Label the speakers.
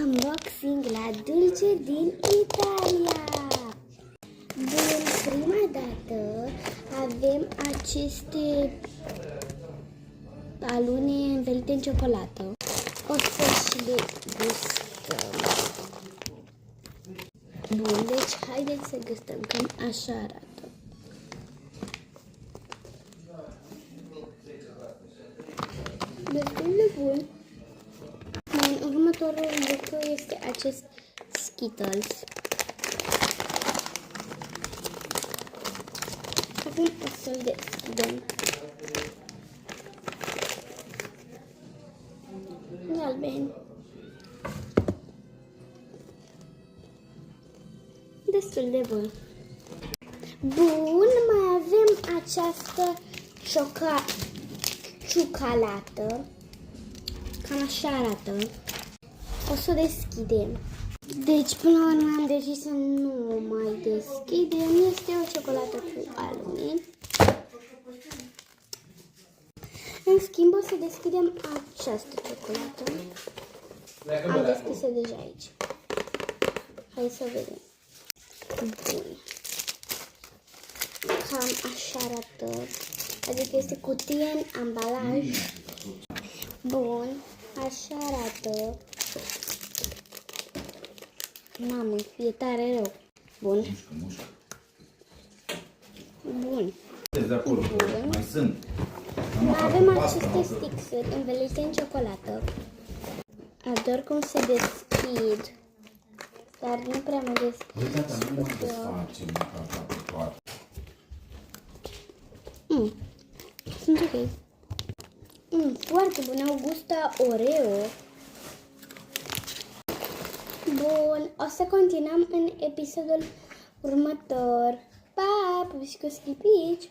Speaker 1: Unboxing la Dulce din Italia. Bun, prima dată avem aceste balune învelite în ciocolată. O să și le gustăm. Bun, deci haideți să gustăm, cam așa arată. Destul de bun. Următorul lucru este acest Skittles. Acum o să-l deschidem. Galben. Destul de bun. Bun, mai avem această ciocolată. Cam așa arată. O să o deschidem. Deci, până la urmă am decis să nu o mai deschidem. Este o ciocolată cu alune. În schimb, o să deschidem această ciocolată. Am deschis-o deja aici. Hai să vedem. Bun. Cam așa arată. Adică este cutie în ambalaj. Bun. Așa arată. Mamă, e tare rău. Bun. Bun.
Speaker 2: Bun. Mai sunt.
Speaker 1: Mai avem aceste stixuri învelite în ciocolată. Ador cum se deschid. Dar nu prea mă deschid. Sunt ok. Foarte bun, au gusta Oreo. Bun, o să continuăm în episodul următor. Pa, pupici cu schipici!